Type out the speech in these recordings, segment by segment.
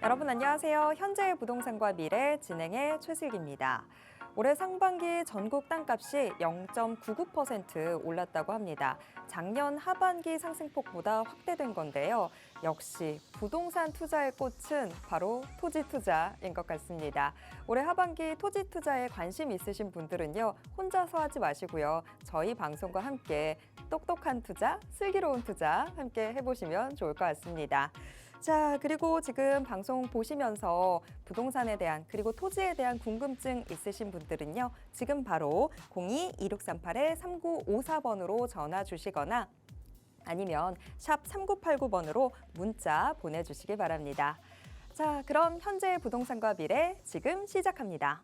여러분 안녕하세요. 현재의 부동산과 미래 진행의 최슬기입니다. 올해 상반기 전국 땅값이 0.99% 올랐다고 합니다. 작년 하반기 상승폭보다 확대된 건데요. 역시 부동산 투자의 꽃은 바로 토지 투자인 것 같습니다. 올해 하반기 토지 투자에 관심 있으신 분들은요. 혼자서 하지 마시고요. 저희 방송과 함께 똑똑한 투자, 슬기로운 투자 함께 해보시면 좋을 것 같습니다. 자, 그리고 지금 방송 보시면서 부동산에 대한 그리고 토지에 대한 궁금증 있으신 분들은요. 지금 바로 02-2638-3954번으로 전화 주시거나 아니면 샵 3989번으로 문자 보내주시기 바랍니다. 자, 그럼 현재의 부동산과 미래 지금 시작합니다.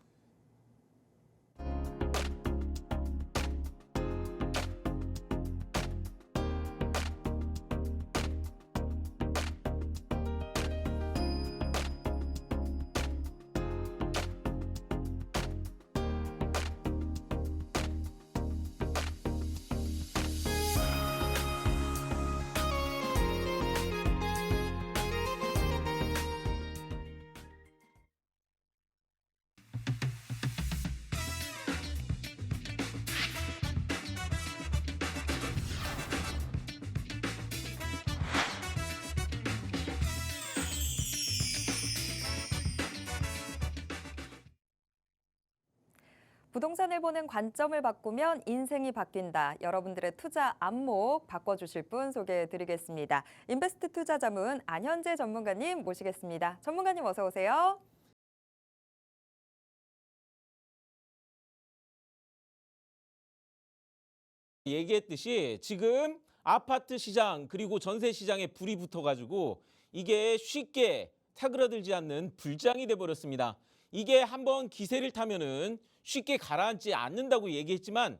부동산을 보는 관점을 바꾸면 인생이 바뀐다. 여러분들의 투자 안목 바꿔주실 분 소개해드리겠습니다. 인베스트 투자 자문 안현재 전문가님 모시겠습니다. 전문가님 어서 오세요. 얘기했듯이 지금 아파트 시장 그리고 전세 시장에 불이 붙어가지고 이게 쉽게 사그라들지 않는 불장이 돼버렸습니다. 이게 한번 기세를 타면은 쉽게 가라앉지 않는다고 얘기했지만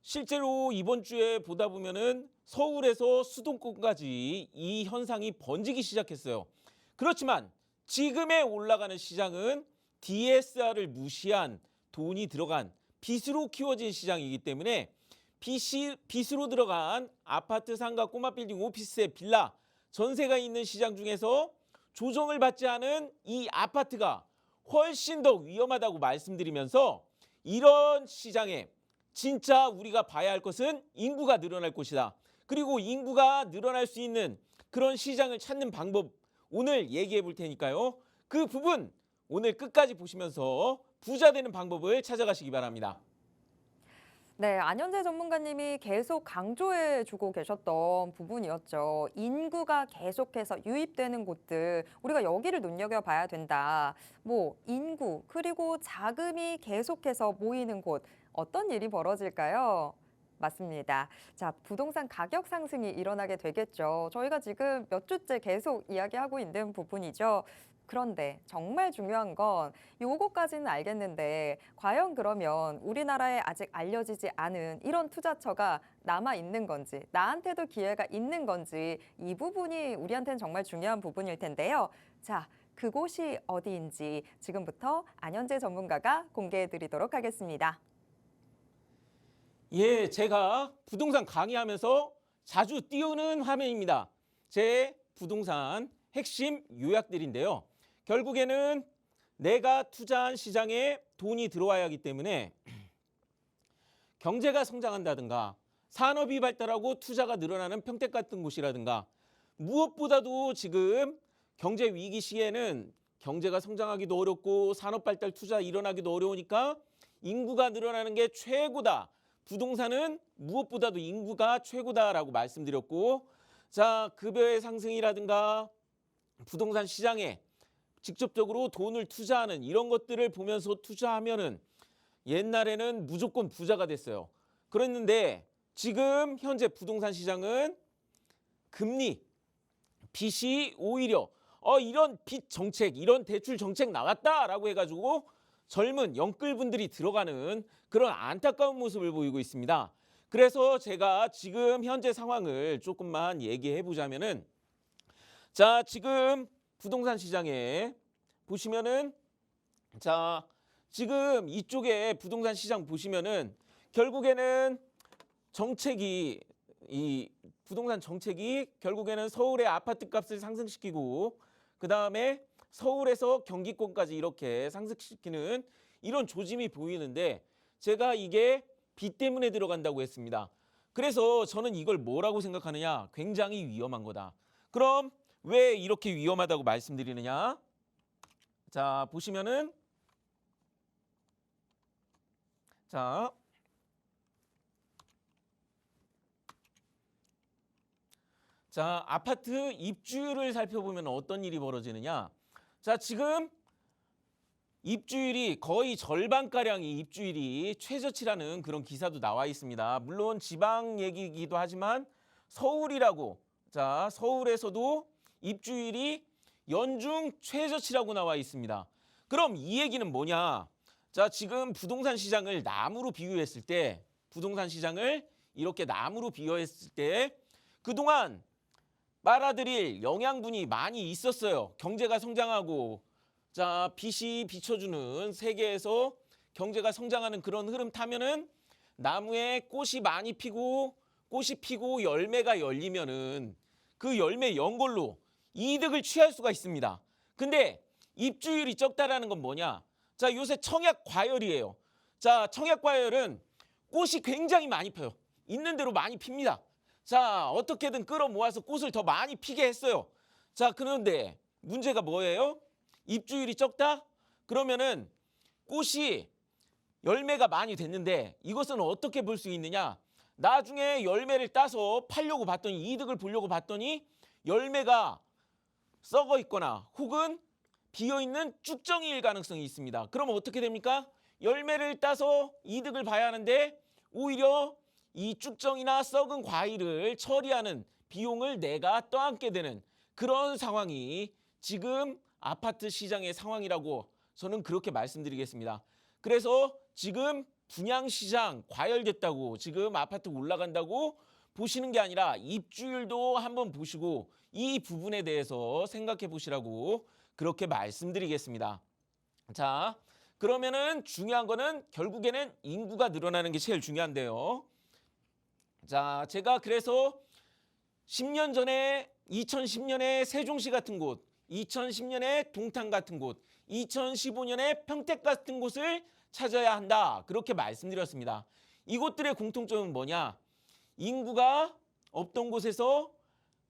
실제로 이번 주에 보다 보면은 서울에서 수도권까지 이 현상이 번지기 시작했어요. 그렇지만 지금의 올라가는 시장은 DSR을 무시한 돈이 들어간 빚으로 키워진 시장이기 때문에 빚으로 들어간 아파트, 상가, 꼬마 빌딩, 오피스의 빌라, 전세가 있는 시장 중에서 조정을 받지 않은 이 아파트가 훨씬 더 위험하다고 말씀드리면서 이런 시장에 진짜 우리가 봐야 할 것은 인구가 늘어날 것이다. 그리고 인구가 늘어날 수 있는 그런 시장을 찾는 방법 오늘 얘기해 볼 테니까요. 그 부분 오늘 끝까지 보시면서 부자 되는 방법을 찾아가시기 바랍니다. 네, 안현재 전문가님이 계속 강조해주고 계셨던 부분이었죠. 인구가 계속해서 유입되는 곳들, 우리가 여기를 눈여겨봐야 된다. 뭐 인구, 그리고 자금이 계속해서 모이는 곳, 어떤 일이 벌어질까요? 맞습니다. 자, 부동산 가격 상승이 일어나게 되겠죠. 저희가 지금 몇 주째 계속 이야기하고 있는 부분이죠. 그런데 정말 중요한 건 요거까지는 알겠는데 과연 그러면 우리나라에 아직 알려지지 않은 이런 투자처가 남아 있는 건지 나한테도 기회가 있는 건지 이 부분이 우리한테는 정말 중요한 부분일 텐데요. 자, 그곳이 어디인지 지금부터 안현재 전문가가 공개해 드리도록 하겠습니다. 예, 제가 부동산 강의하면서 자주 띄우는 화면입니다. 제 부동산 핵심 요약들인데요. 결국에는 내가 투자한 시장에 돈이 들어와야 하기 때문에 경제가 성장한다든가 산업이 발달하고 투자가 늘어나는 평택 같은 곳이라든가 무엇보다도 지금 경제 위기 시에는 경제가 성장하기도 어렵고 산업 발달 투자 일어나기도 어려우니까 인구가 늘어나는 게 최고다. 부동산은 무엇보다도 인구가 최고다라고 말씀드렸고, 자, 급여의 상승이라든가 부동산 시장에 직접적으로 돈을 투자하는 이런 것들을 보면서 투자하면은 옛날에는 무조건 부자가 됐어요. 그랬는데 지금 현재 부동산 시장은 금리, 빚이 오히려 이런 빚 정책, 이런 대출 정책 나왔다라고 해가지고 젊은 영끌분들이 들어가는 그런 안타까운 모습을 보이고 있습니다. 그래서 제가 지금 현재 상황을 조금만 얘기해 보자면은 자, 지금 부동산 시장에 보시면은 자, 지금 이쪽에 부동산 시장 보시면은 결국에는 정책이 이 부동산 정책이 결국에는 서울의 아파트 값을 상승시키고 그다음에 서울에서 경기권까지 이렇게 상승시키는 이런 조짐이 보이는데 제가 이게 비 때문에 들어간다고 했습니다. 그래서 저는 이걸 뭐라고 생각하느냐? 굉장히 위험한 거다. 그럼 왜 이렇게 위험하다고 말씀드리느냐? 자, 보시면은 자, 아파트 입주율을 살펴보면 어떤 일이 벌어지느냐? 자, 지금 입주율이 거의 절반가량이 입주율이 최저치라는 그런 기사도 나와 있습니다. 물론 지방 얘기이기도 하지만 서울이라고, 자, 서울에서도 입주율이 연중 최저치라고 나와 있습니다. 그럼 이 얘기는 뭐냐? 자, 지금 부동산 시장을 나무로 비유했을 때, 부동산 시장을 이렇게 나무로 비유했을 때 그동안 빨아들일 영양분이 많이 있었어요. 경제가 성장하고, 자, 빛이 비춰주는 세계에서 경제가 성장하는 그런 흐름 타면은 나무에 꽃이 많이 피고, 꽃이 피고 열매가 열리면은 그 열매 연골로 이득을 취할 수가 있습니다. 근데 입주율이 적다라는 건 뭐냐? 자, 요새 청약 과열이에요. 자, 청약 과열은 꽃이 굉장히 많이 펴요. 있는 대로 많이 핍니다. 자, 어떻게든 끌어모아서 꽃을 더 많이 피게 했어요. 자, 그런데 문제가 뭐예요? 입주율이 적다? 그러면은 꽃이 열매가 많이 됐는데 이것은 어떻게 볼 수 있느냐? 나중에 열매를 따서 팔려고 봤더니, 이득을 보려고 봤더니 열매가 썩어 있거나 혹은 비어있는 쭉정이일 가능성이 있습니다. 그러면 어떻게 됩니까? 열매를 따서 이득을 봐야 하는데 오히려 이 쭉정이나 썩은 과일을 처리하는 비용을 내가 떠안게 되는 그런 상황이 지금 아파트 시장의 상황이라고 저는 그렇게 말씀드리겠습니다. 그래서 지금 분양시장 과열됐다고, 지금 아파트 올라간다고 보시는 게 아니라 입주율도 한번 보시고 이 부분에 대해서 생각해 보시라고 그렇게 말씀드리겠습니다. 자, 그러면은 중요한 거는 결국에는 인구가 늘어나는 게 제일 중요한데요. 자, 제가 그래서 10년 전에 2010년에 세종시 같은 곳, 2010년에 동탄 같은 곳, 2015년에 평택 같은 곳을 찾아야 한다. 그렇게 말씀드렸습니다. 이곳들의 공통점은 뭐냐? 인구가 없던 곳에서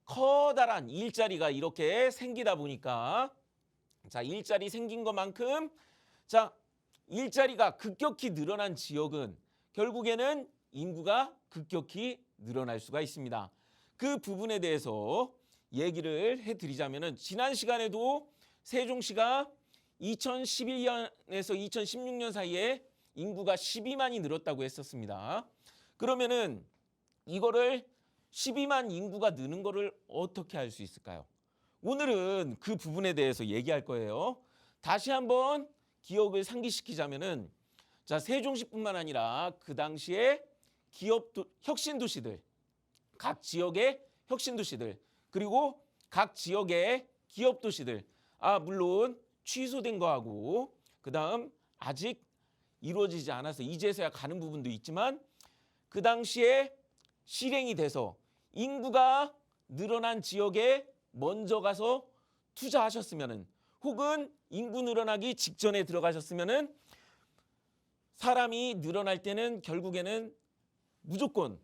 커다란 일자리가 이렇게 생기다 보니까, 자, 일자리 생긴 것만큼, 자, 일자리가 급격히 늘어난 지역은 결국에는 인구가 급격히 늘어날 수가 있습니다. 그 부분에 대해서 얘기를 해드리자면은 지난 시간에도 세종시가 2011년에서 2016년 사이에 인구가 12만이 늘었다고 했었습니다. 그러면은 이거를 12만 인구가 느는 거를 어떻게 할 수 있을까요? 오늘은 그 부분에 대해서 얘기할 거예요. 다시 한번 기억을 상기시키자면은, 자, 세종시뿐만 아니라 그 당시에 혁신 도시들, 각 지역의 혁신 도시들, 그리고 각 지역의 기업 도시들, 물론 취소된 거하고 그다음 아직 이루어지지 않아서 이제서야 가는 부분도 있지만 그 당시에 실행이 돼서 인구가 늘어난 지역에 먼저 가서 투자하셨으면은, 혹은 인구 늘어나기 직전에 들어가셨으면은, 사람이 늘어날 때는 결국에는 무조건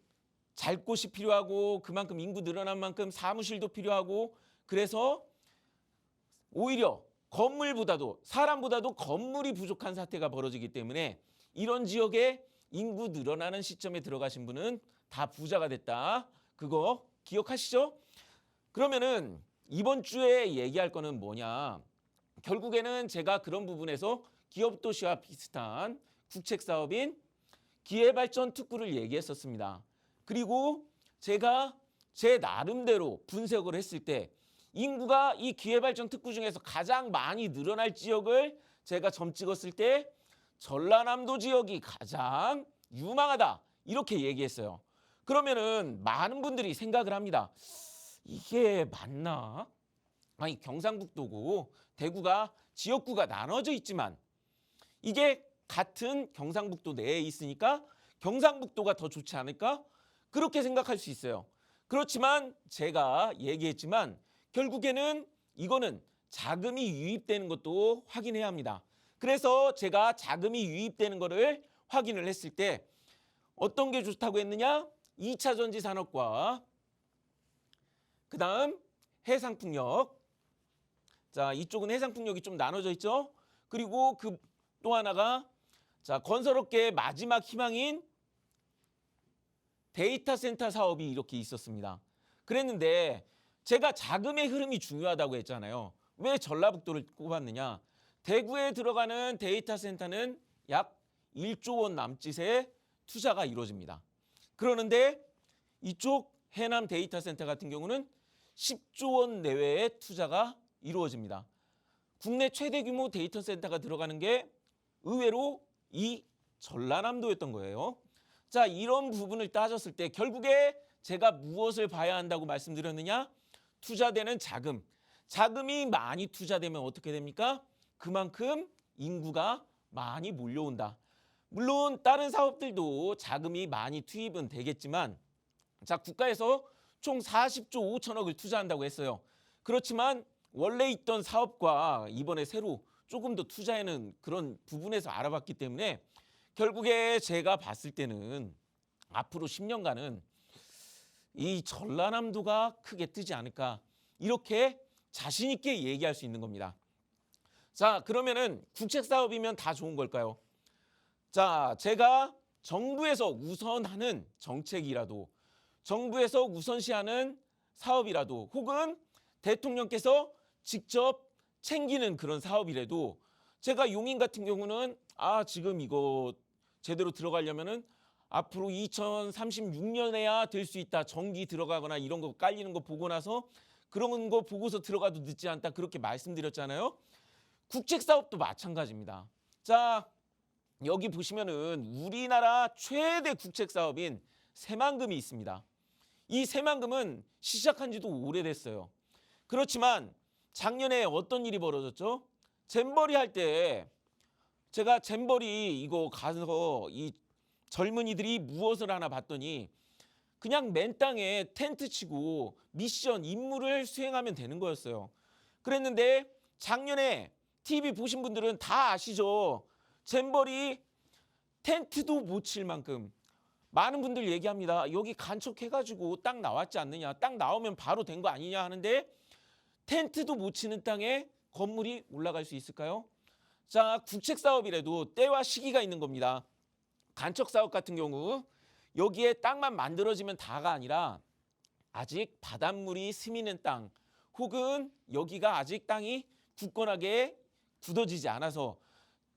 잘 곳이 필요하고 그만큼 인구 늘어난 만큼 사무실도 필요하고, 그래서 오히려 건물보다도, 사람보다도 건물이 부족한 사태가 벌어지기 때문에 이런 지역에 인구 늘어나는 시점에 들어가신 분은 다 부자가 됐다. 그거 기억하시죠? 그러면은 이번 주에 얘기할 거는 뭐냐? 결국에는 제가 그런 부분에서 기업도시와 비슷한 국책사업인 기회발전 특구를 얘기했었습니다. 그리고 제가 제 나름대로 분석을 했을 때 인구가 이 기회발전 특구 중에서 가장 많이 늘어날 지역을 제가 점 찍었을 때 전라남도 지역이 가장 유망하다, 이렇게 얘기했어요. 그러면은 많은 분들이 생각을 합니다. 이게 맞나? 아니, 경상북도고 대구가 지역구가 나눠져 있지만 이게 같은 경상북도 내에 있으니까 경상북도가 더 좋지 않을까? 그렇게 생각할 수 있어요. 그렇지만 제가 얘기했지만 결국에는 이거는 자금이 유입되는 것도 확인해야 합니다. 그래서 제가 자금이 유입되는 거를 확인을 했을 때 어떤 게 좋다고 했느냐? 2차 전지 산업과 그다음 해상풍력. 자, 이쪽은 해상풍력이 좀 나눠져 있죠. 그리고 그 또 하나가 자, 건설업계의 마지막 희망인 데이터 센터 사업이 이렇게 있었습니다. 그랬는데 제가 자금의 흐름이 중요하다고 했잖아요. 왜 전라북도를 꼽았느냐? 대구에 들어가는 데이터 센터는 약 1조 원 남짓의 투자가 이루어집니다. 그러는데 이쪽 해남 데이터 센터 같은 경우는 10조 원 내외의 투자가 이루어집니다. 국내 최대 규모 데이터 센터가 들어가는 게 의외로 이 전라남도였던 거예요. 자, 이런 부분을 따졌을 때 결국에 제가 무엇을 봐야 한다고 말씀드렸느냐? 투자되는 자금. 자금이 많이 투자되면 어떻게 됩니까? 그만큼 인구가 많이 몰려온다. 물론 다른 사업들도 자금이 많이 투입은 되겠지만 자, 국가에서 총 40조 5천억을 투자한다고 했어요. 그렇지만 원래 있던 사업과 이번에 새로 조금 더 투자하는 그런 부분에서 알아봤기 때문에 결국에 제가 봤을 때는 앞으로 10년간은 이 전라남도가 크게 뜨지 않을까 이렇게 자신 있게 얘기할 수 있는 겁니다. 자, 그러면은 국책 사업이면 다 좋은 걸까요? 자, 제가 정부에서 우선하는 정책이라도 정부에서 우선시하는 사업이라도 혹은 대통령께서 직접 챙기는 그런 사업이라도 제가 용인 같은 경우는 지금 이거 제대로 들어가려면은 앞으로 2036년에야 될 수 있다. 전기 들어가거나 이런 거 깔리는 거 보고 나서 그런 거 보고서 들어가도 늦지 않다. 그렇게 말씀드렸잖아요. 국책 사업도 마찬가지입니다. 자, 여기 보시면은 우리나라 최대 국책 사업인 새만금이 있습니다. 이 새만금은 시작한 지도 오래됐어요. 그렇지만 작년에 어떤 일이 벌어졌죠? 잼버리 할 때 제가 잼버리 이거 가서 이 젊은이들이 무엇을 하나 봤더니 그냥 맨 땅에 텐트 치고 미션 임무를 수행하면 되는 거였어요. 그랬는데 작년에 TV 보신 분들은 다 아시죠? 잼버리 텐트도 못 칠 만큼 많은 분들 얘기합니다. 여기 간척해가지고 땅 나왔지 않느냐. 땅 나오면 바로 된 거 아니냐 하는데 텐트도 못 치는 땅에 건물이 올라갈 수 있을까요? 자, 국책 사업이라도 때와 시기가 있는 겁니다. 간척 사업 같은 경우 여기에 땅만 만들어지면 다가 아니라 아직 바닷물이 스미는 땅 혹은 여기가 아직 땅이 굳건하게 굳어지지 않아서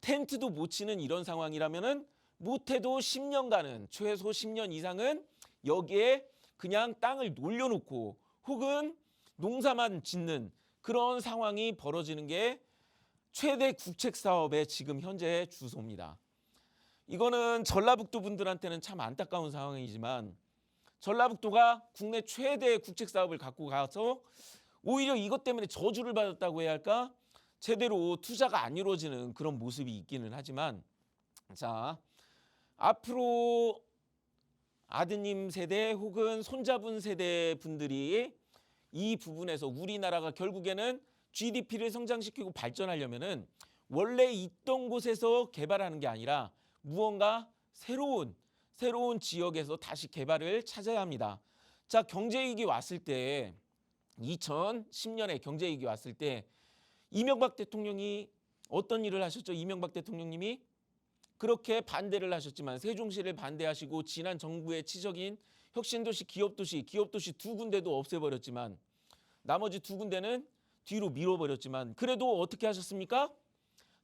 텐트도 못 치는 이런 상황이라면은 못해도 10년간은 최소 10년 이상은 여기에 그냥 땅을 놀려놓고 혹은 농사만 짓는 그런 상황이 벌어지는 게 최대 국책 사업의 지금 현재 주소입니다. 이거는 전라북도 분들한테는 참 안타까운 상황이지만 전라북도가 국내 최대 국책 사업을 갖고 가서 오히려 이것 때문에 저주를 받았다고 해야 할까? 제대로 투자가 안 이루어지는 그런 모습이 있기는 하지만 자, 앞으로 아드님 세대 혹은 손자분 세대 분들이 이 부분에서 우리나라가 결국에는 GDP를 성장시키고 발전하려면은 원래 있던 곳에서 개발하는 게 아니라 무언가 새로운 지역에서 다시 개발을 찾아야 합니다. 자, 경제위기 왔을 때 2010년에 경제위기 왔을 때 이명박 대통령이 어떤 일을 하셨죠? 이명박 대통령님이 그렇게 반대를 하셨지만 세종시를 반대하시고 지난 정부의 치적인 혁신도시, 기업도시 두 군데도 없애버렸지만 나머지 두 군데는 뒤로 밀어버렸지만 그래도 어떻게 하셨습니까?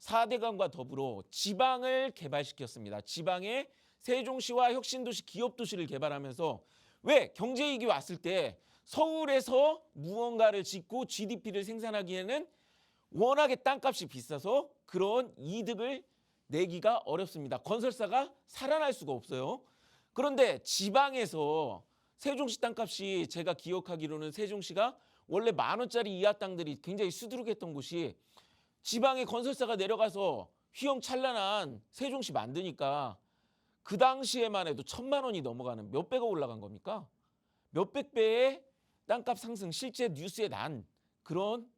4대강과 더불어 지방을 개발시켰습니다. 지방에 세종시와 혁신도시, 기업도시를 개발하면서 왜 경제위기 왔을 때 서울에서 무언가를 짓고 GDP를 생산하기에는 워낙에 땅값이 비싸서 그런 이득을 내기가 어렵습니다. 건설사가 살아날 수가 없어요. 그런데 지방에서 세종시 땅값이 제가 기억하기로는 세종시가 원래 10,000원짜리 이하 땅들이 굉장히 수두룩했던 곳이 지방에 건설사가 내려가서 휘황찬란한 세종시 만드니까 그 당시에만 해도 1,000만 원이 넘어가는 몇 배가 올라간 겁니까? 몇백 배의 땅값 상승 실제 뉴스에 난 그런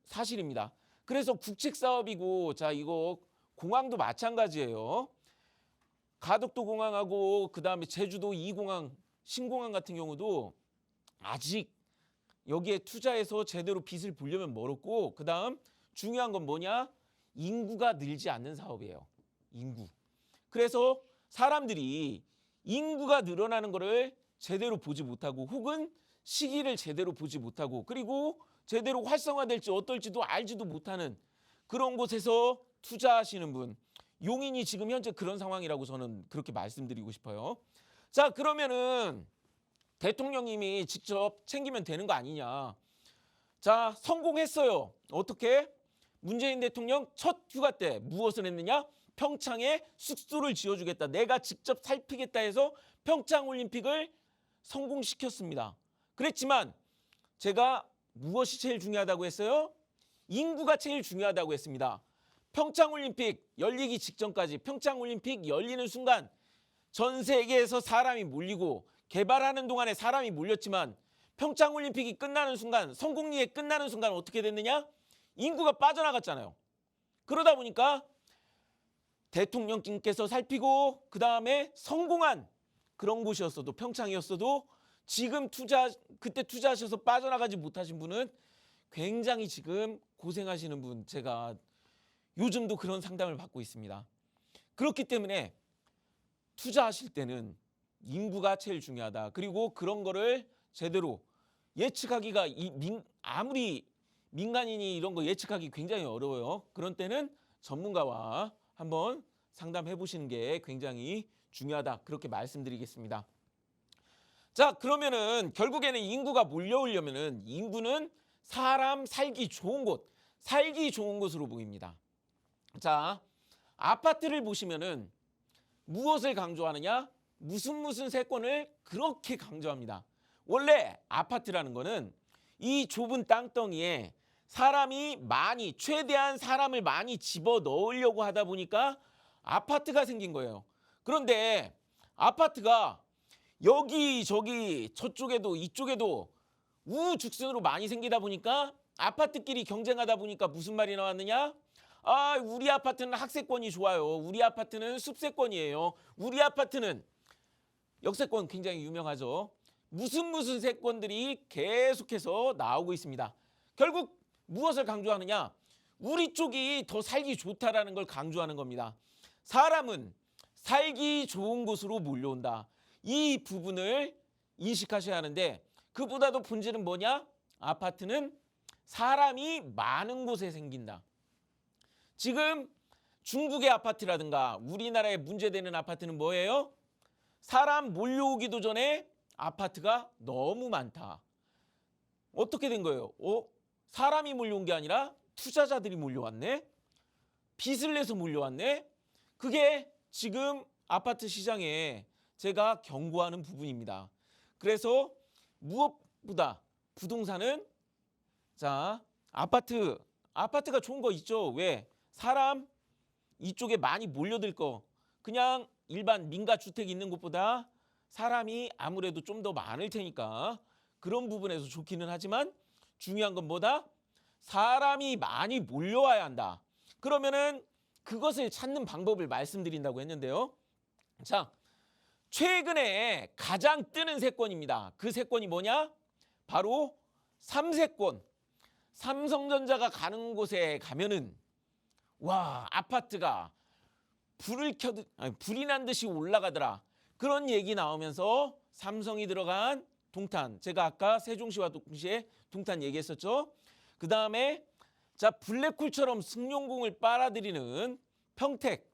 사실입니다. 그래서 국책 사업이고 자 이거 공항도 마찬가지예요. 가덕도 공항하고 그다음에 제주도 2공항 신공항 같은 경우도 아직 여기에 투자해서 제대로 빚을 보려면 멀었고 그다음 중요한 건 뭐냐? 인구가 늘지 않는 사업이에요. 인구. 그래서 사람들이 인구가 늘어나는 거를 제대로 보지 못하고 혹은 시기를 제대로 보지 못하고 그리고 제대로 활성화될지 어떨지도 알지도 못하는 그런 곳에서 투자하시는 분. 용인이 지금 현재 그런 상황이라고 저는 그렇게 말씀드리고 싶어요. 자, 그러면은 대통령님이 직접 챙기면 되는 거 아니냐. 자, 성공했어요. 어떻게? 문재인 대통령 첫 휴가 때 무엇을 했느냐? 평창에 숙소를 지어주겠다. 내가 직접 살피겠다 해서 평창올림픽을 성공시켰습니다. 그랬지만 제가 무엇이 제일 중요하다고 했어요? 인구가 제일 중요하다고 했습니다. 평창올림픽 열리기 직전까지 평창올림픽 열리는 순간 전 세계에서 사람이 몰리고 개발하는 동안에 사람이 몰렸지만 평창올림픽이 끝나는 순간 성공리에 끝나는 순간 어떻게 됐느냐? 인구가 빠져나갔잖아요. 그러다 보니까 대통령님께서 살피고 그 다음에 성공한 그런 곳이었어도 평창이었어도 지금 그때 투자하셔서 빠져나가지 못하신 분은 굉장히 지금 고생하시는 분 제가 요즘도 그런 상담을 받고 있습니다. 그렇기 때문에 투자하실 때는 인구가 제일 중요하다. 그리고 그런 거를 제대로 예측하기가 아무리 민간인이 이런 거 예측하기 굉장히 어려워요. 그런 때는 전문가와 한번 상담해 보시는 게 굉장히 중요하다. 그렇게 말씀드리겠습니다. 자, 그러면은 결국에는 인구가 몰려오려면은 인구는 사람 살기 좋은 곳, 살기 좋은 곳으로 보입니다. 자, 아파트를 보시면은 무엇을 강조하느냐? 무슨 세권을 그렇게 강조합니다. 원래 아파트라는 거는 이 좁은 땅덩이에 사람이 많이 최대한 사람을 많이 집어 넣으려고 하다 보니까 아파트가 생긴 거예요. 그런데 아파트가 여기 저기 저쪽에도 이쪽에도 우후죽순으로 많이 생기다 보니까 아파트끼리 경쟁하다 보니까 무슨 말이 나왔느냐? 아, 우리 아파트는 학세권이 좋아요. 우리 아파트는 숲세권이에요. 우리 아파트는 역세권 굉장히 유명하죠. 무슨 세권들이 계속해서 나오고 있습니다. 결국 무엇을 강조하느냐? 우리 쪽이 더 살기 좋다라는 걸 강조하는 겁니다. 사람은 살기 좋은 곳으로 몰려온다. 이 부분을 인식하셔야 하는데 그보다도 본질은 뭐냐? 아파트는 사람이 많은 곳에 생긴다. 지금 중국의 아파트라든가 우리나라에 문제되는 아파트는 뭐예요? 사람 몰려오기도 전에 아파트가 너무 많다. 어떻게 된 거예요? 사람이 몰려온 게 아니라 투자자들이 몰려왔네? 빚을 내서 몰려왔네? 그게 지금 아파트 시장에 제가 경고하는 부분입니다. 그래서 무엇보다 부동산은 자, 아파트가 좋은 거 있죠. 왜? 사람 이쪽에 많이 몰려들 거. 그냥 일반 민가 주택이 있는 곳보다 사람이 아무래도 좀 더 많을 테니까 그런 부분에서 좋기는 하지만 중요한 건 뭐다? 사람이 많이 몰려와야 한다. 그러면은 그것을 찾는 방법을 말씀드린다고 했는데요. 자, 최근에 가장 뜨는 세권입니다. 그 세권이 뭐냐? 바로 3세권. 삼성전자가 가는 곳에 가면은 와, 아파트가 불이 난 듯이 올라가더라. 그런 얘기 나오면서 삼성이 들어간 동탄. 제가 아까 세종시와 동시에 동탄 얘기했었죠. 그 다음에 자, 블랙홀처럼 승용공을 빨아들이는 평택.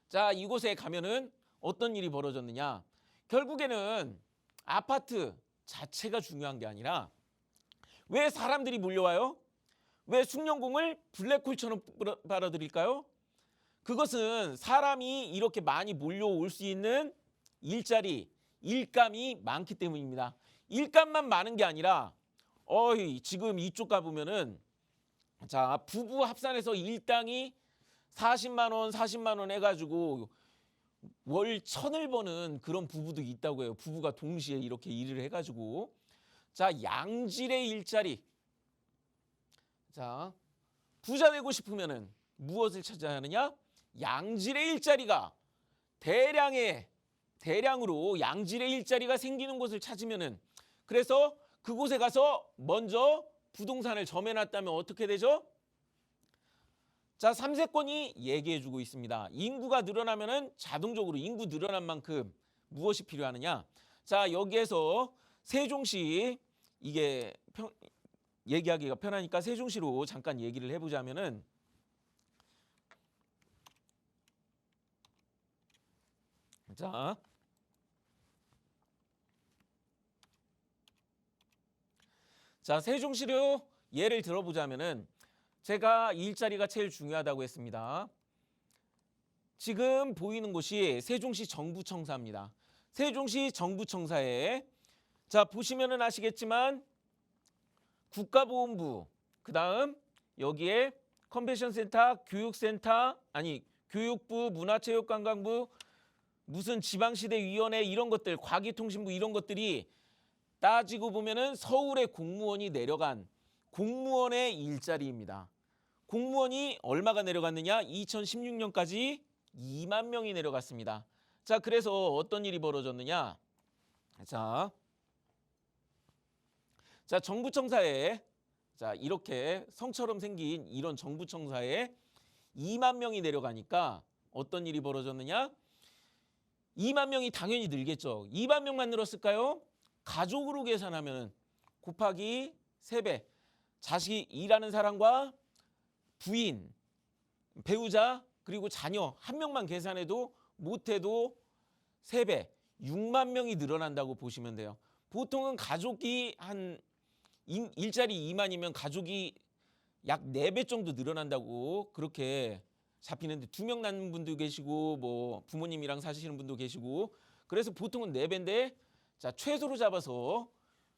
자, 이곳에 가면은 어떤 일이 벌어졌느냐? 결국에는 아파트 자체가 중요한 게 아니라 왜 사람들이 몰려와요? 왜 승용공을 블랙홀처럼 빨아들일까요? 그것은 사람이 이렇게 많이 몰려올 수 있는 일자리, 일감이 많기 때문입니다. 일감만 많은 게 아니라 지금 이쪽 가보면은 자, 부부 합산해서 일당이 40만 원 해가지고 월 1,000을 버는 그런 부부도 있다고 해요. 부부가 동시에 이렇게 일을 해가지고 자, 양질의 일자리 자, 부자 되고 싶으면은 무엇을 찾아야 하느냐? 양질의 일자리가 대량으로 양질의 일자리가 생기는 곳을 찾으면은, 그래서 그곳에 가서 먼저 부동산을 점해놨다면 어떻게 되죠? 자, 3세권이 얘기해주고 있습니다. 인구가 늘어나면은 자동적으로 인구 늘어난 만큼 무엇이 필요하느냐? 자, 여기에서 세종시, 이게 얘기하기가 편하니까 세종시로 잠깐 얘기를 해보자면은, 자, 세종시로 예를 들어보자면은, 제가 일자리가 제일 중요하다고 했습니다. 지금 보이는 곳이 세종시 정부청사입니다. 세종시 정부청사에, 자, 보시면은 아시겠지만 국가보훈부, 그다음 여기에 컨벤션센터, 교육센터, 아니 교육부, 문화체육관광부, 무슨 지방시대위원회 이런 것들, 과기통신부 이런 것들이 따지고 보면은 서울의 공무원이 내려간 공무원의 일자리입니다. 공무원이 얼마가 내려갔느냐? 2016년까지 2만 명이 내려갔습니다. 자, 그래서 어떤 일이 벌어졌느냐? 자, 정부청사에, 자, 이렇게 성처럼 생긴 이런 정부청사에 2만 명이 내려가니까 어떤 일이 벌어졌느냐? 2만 명이 당연히 늘겠죠. 2만 명만 늘었을까요? 가족으로 계산하면 곱하기 3배. 자식이 일하는 사람과 부인, 배우자, 그리고 자녀 한 명만 계산해도 못해도 3배, 6만 명이 늘어난다고 보시면 돼요. 보통은 가족이 한 일자리 2만이면 가족이 약 4배 정도 늘어난다고 그렇게 잡히는데, 2명 낳는 분도 계시고 뭐 부모님이랑 사시는 분도 계시고, 그래서 보통은 4배인데, 자, 최소로 잡아서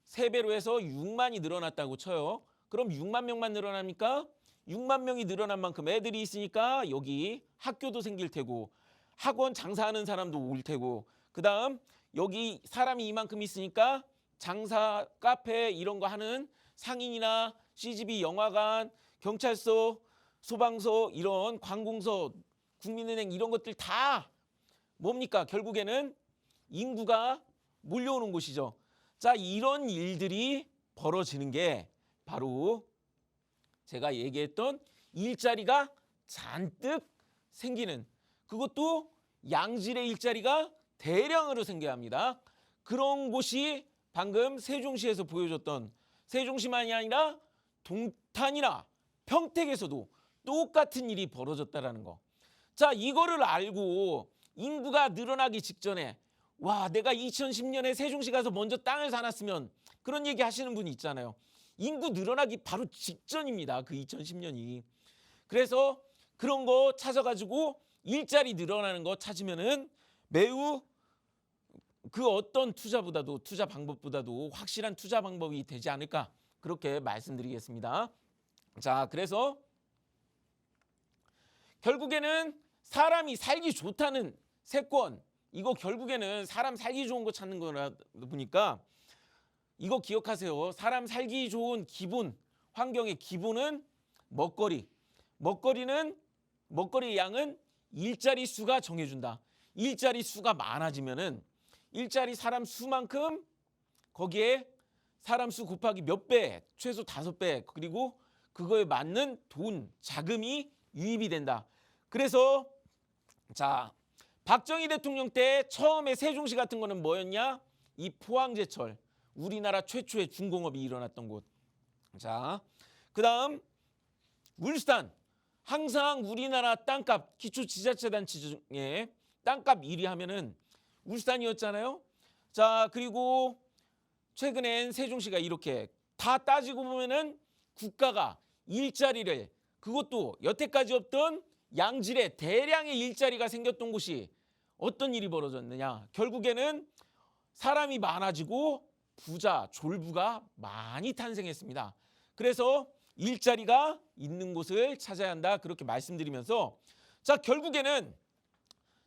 3배로 해서 6만이 늘어났다고 쳐요. 그럼 6만 명만 늘어납니까? 6만 명이 늘어난 만큼 애들이 있으니까 여기 학교도 생길 테고, 학원 장사하는 사람도 올 테고, 그다음 여기 사람이 이만큼 있으니까 장사, 카페 이런 거 하는 상인이나 CGV, 영화관, 경찰서, 소방서, 이런 관공서, 국민은행 이런 것들 다 뭡니까? 결국에는 인구가 몰려오는 곳이죠. 자, 이런 일들이 벌어지는 게 바로 제가 얘기했던 일자리가 잔뜩 생기는, 그것도 양질의 일자리가 대량으로 생겨야 합니다. 그런 곳이 방금 세종시에서 보여줬던, 세종시만이 아니라 동탄이나 평택에서도 똑같은 일이 벌어졌다라는 거. 자, 이거를 알고 인구가 늘어나기 직전에, 와, 내가 2010년에 세종시 가서 먼저 땅을 사놨으면, 그런 얘기 하시는 분이 있잖아요. 인구 늘어나기 바로 직전입니다. 그 2010년이. 그래서 그런 거 찾아가지고 일자리 늘어나는 거 찾으면은 매우 그 어떤 투자보다도, 투자 방법보다도 확실한 투자 방법이 되지 않을까, 그렇게 말씀드리겠습니다. 자, 그래서 결국에는 사람이 살기 좋다는 세권, 이거 결국에는 사람 살기 좋은 거 찾는 거라 보니까 이거 기억하세요. 사람 살기 좋은 기본, 환경의 기본은 먹거리. 먹거리의 양은 일자리 수가 정해준다. 일자리 수가 많아지면은 일자리 사람 수만큼 거기에 사람 수 곱하기 몇 배, 최소 5배, 그리고 그거에 맞는 돈, 자금이 유입이 된다. 그래서 자, 박정희 대통령 때 처음에 세종시 같은 거는 뭐였냐? 이 포항제철, 우리나라 최초의 중공업이 일어났던 곳. 자, 그다음 울산, 항상 우리나라 땅값, 기초지자체단체 중에 땅값 1위 하면은 울산이었잖아요. 자, 그리고 최근엔 세종시가 이렇게 다 따지고 보면은 국가가 일자리를, 그것도 여태까지 없던 양질의 대량의 일자리가 생겼던 곳이 어떤 일이 벌어졌느냐? 결국에는 사람이 많아지고 부자, 졸부가 많이 탄생했습니다. 그래서 일자리가 있는 곳을 찾아야 한다, 그렇게 말씀드리면서, 자, 결국에는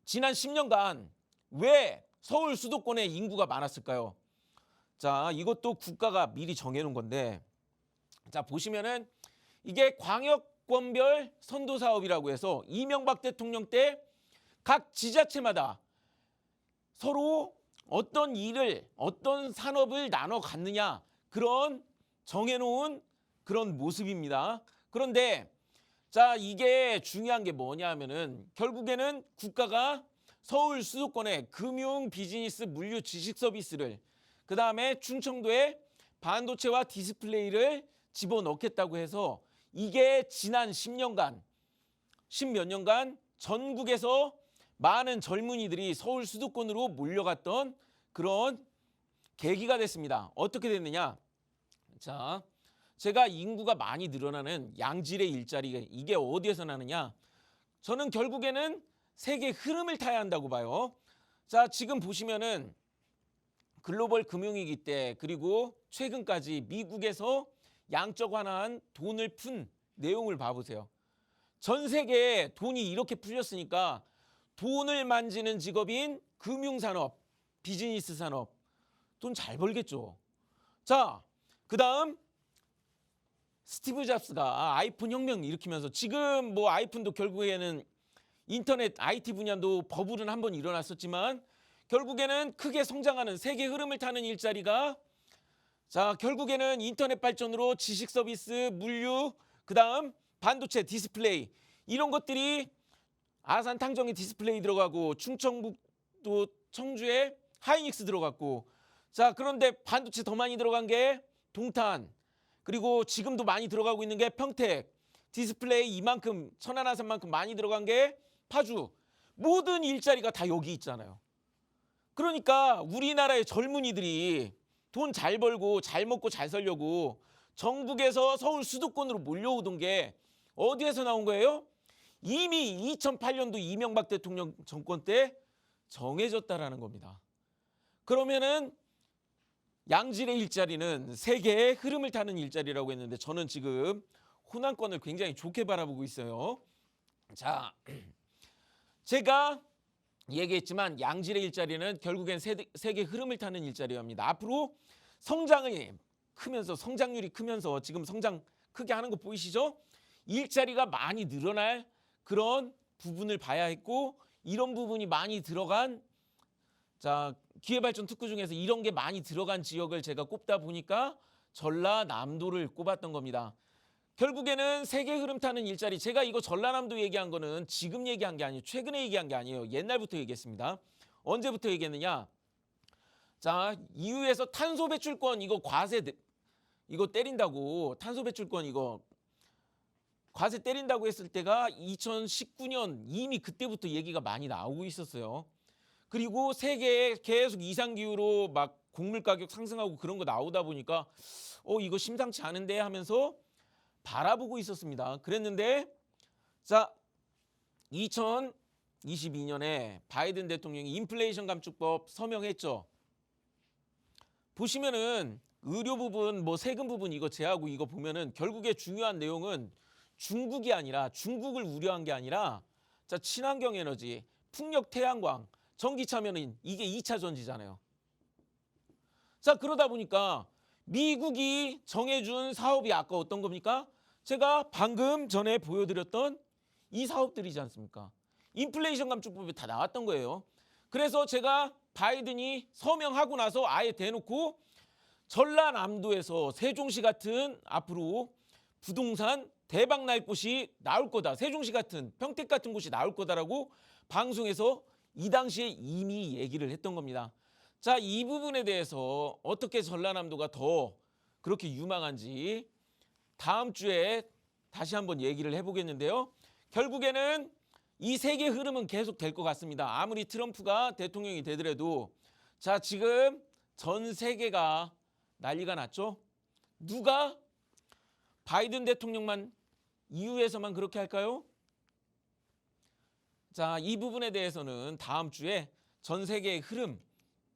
지난 10년간 왜 서울 수도권에 인구가 많았을까요? 자, 이것도 국가가 미리 정해놓은 건데, 자, 보시면은 이게 광역권별 선도 사업이라고 해서 이명박 대통령 때 각 지자체마다 서로 어떤 일을, 어떤 산업을 나눠 갖느냐, 그런 정해놓은 그런 모습입니다. 그런데 자, 이게 중요한 게 뭐냐 하면은 결국에는 국가가 서울 수도권에 금융, 비즈니스, 물류, 지식 서비스를, 그 다음에 충청도에 반도체와 디스플레이를 집어넣겠다고 해서 이게 지난 10년간, 10몇 년간 전국에서 많은 젊은이들이 서울 수도권으로 몰려갔던 그런 계기가 됐습니다. 어떻게 됐느냐? 자, 제가 인구가 많이 늘어나는 양질의 일자리가 이게 어디에서 나느냐? 저는 결국에는 세계 흐름을 타야 한다고 봐요. 자, 지금 보시면은 글로벌 금융위기 때 그리고 최근까지 미국에서 양적 완화한 돈을 푼 내용을 봐보세요. 전 세계에 돈이 이렇게 풀렸으니까 돈을 만지는 직업인 금융산업, 비즈니스 산업, 돈 잘 벌겠죠. 자, 그 다음 스티브 잡스가 아이폰 혁명 일으키면서 지금 뭐 아이폰도 결국에는 인터넷 IT 분야도 버블은 한번 일어났었지만 결국에는 크게 성장하는 세계 흐름을 타는 일자리가 자, 결국에는 인터넷 발전으로 지식 서비스, 물류, 그 다음 반도체, 디스플레이 이런 것들이 아산 탕정에 디스플레이 들어가고 충청북도 청주에 하이닉스 들어갔고 자, 그런데 반도체 더 많이 들어간 게 동탄 그리고 지금도 많이 들어가고 있는 게 평택 디스플레이 이만큼 천안아산만큼 많이 들어간 게 파주 모든 일자리가 다 여기 있잖아요. 그러니까 우리나라의 젊은이들이 돈 잘 벌고 잘 먹고 잘 살려고 전국에서 서울 수도권으로 몰려오던 게 어디에서 나온 거예요? 이미 2008년도 이명박 대통령 정권 때 정해졌다라는 겁니다. 그러면은 양질의 일자리는 세계의 흐름을 타는 일자리라고 했는데 저는 지금 호남권을 굉장히 좋게 바라보고 있어요. 자, 제가 얘기했지만 양질의 일자리는 결국엔 세계 흐름을 타는 일자리입니다. 앞으로 성장이 크면서 성장률이 크면서 지금 성장 크게 하는 거 보이시죠? 일자리가 많이 늘어날 그런 부분을 봐야 했고 이런 부분이 많이 들어간 자, 기회발전 특구 중에서 이런 게 많이 들어간 지역을 제가 꼽다 보니까 전라남도를 꼽았던 겁니다. 결국에는 세계 흐름 타는 일자리 제가 이거 전라남도 얘기한 거는 지금 얘기한 게 아니에요. 최근에 얘기한 게 아니에요. 옛날부터 얘기했습니다. 언제부터 얘기했느냐? 자, EU에서 탄소 배출권 이거 과세 이거 때린다고 탄소 배출권 이거 과세 때린다고 했을 때가 2019년 이미 그때부터 얘기가 많이 나오고 있었어요. 그리고 세계에 계속 이상기후로 막 곡물 가격 상승하고 그런 거 나오다 보니까 이거 심상치 않은데 하면서 바라보고 있었습니다. 그랬는데 자 2022년에 바이든 대통령이 인플레이션 감축법 서명했죠. 보시면은 의료 부분 뭐 세금 부분 이거 제하고 이거 보면은 결국에 중요한 내용은 중국이 아니라 중국을 우려한 게 아니라 자 친환경 에너지, 풍력 태양광, 전기차면은 이게 2차 전지잖아요. 자 그러다 보니까 미국이 정해준 사업이 아까 어떤 겁니까? 제가 방금 전에 보여드렸던 이 사업들이지 않습니까? 인플레이션 감축법이 다 나왔던 거예요. 그래서 제가 바이든이 서명하고 나서 아예 대놓고 전라남도에서 세종시 같은 앞으로 부동산 대박 날 곳이 나올 거다. 세종시 같은 평택 같은 곳이 나올 거다라고 방송에서 이 당시에 이미 얘기를 했던 겁니다. 자, 이 부분에 대해서 어떻게 전라남도가 더 그렇게 유망한지 다음 주에 다시 한번 얘기를 해보겠는데요. 결국에는 이 세계 흐름은 계속 될 것 같습니다. 아무리 트럼프가 대통령이 되더라도 자 지금 전 세계가 난리가 났죠. 누가 바이든 대통령만 EU에서만 그렇게 할까요? 자, 이 부분에 대해서는 다음 주에 전 세계의 흐름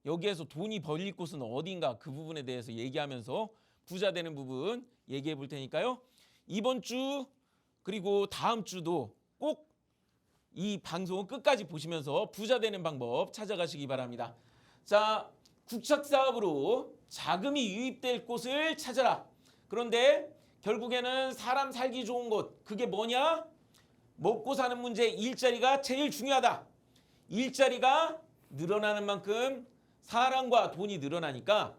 여기에서 돈이 벌릴 곳은 어딘가 그 부분에 대해서 얘기하면서 부자 되는 부분 얘기해 볼 테니까요. 이번 주 그리고 다음 주도 꼭 이 방송 끝까지 보시면서 부자 되는 방법 찾아가시기 바랍니다. 자, 국책 사업으로 자금이 유입될 곳을 찾아라. 그런데 결국에는 사람 살기 좋은 곳, 그게 뭐냐? 먹고 사는 문제, 일자리가 제일 중요하다. 일자리가 늘어나는 만큼 사람과 돈이 늘어나니까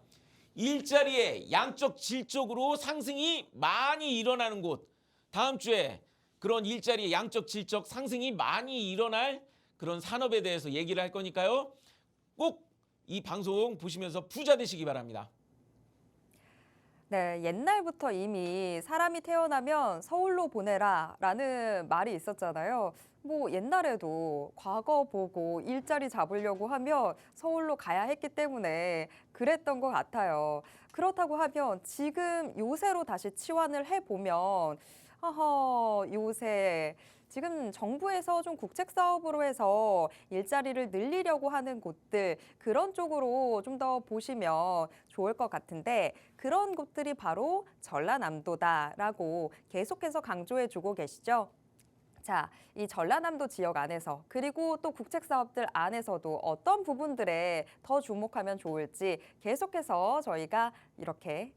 일자리의 양적 질적으로 상승이 많이 일어나는 곳, 다음 주에 그런 일자리의 양적 질적 상승이 많이 일어날 그런 산업에 대해서 얘기를 할 거니까요. 꼭 이 방송 보시면서 부자 되시기 바랍니다. 네, 옛날부터 이미 사람이 태어나면 서울로 보내라라는 말이 있었잖아요. 뭐 옛날에도 과거 보고 일자리 잡으려고 하면 서울로 가야 했기 때문에 그랬던 것 같아요. 그렇다고 하면 지금 요새로 다시 치환을 해보면 요새 지금 정부에서 좀 국책 사업으로 해서 일자리를 늘리려고 하는 곳들 그런 쪽으로 좀 더 보시면 좋을 것 같은데 그런 곳들이 바로 전라남도다라고 계속해서 강조해주고 계시죠. 자, 이 전라남도 지역 안에서 그리고 또 국책 사업들 안에서도 어떤 부분들에 더 주목하면 좋을지 계속해서 저희가 이렇게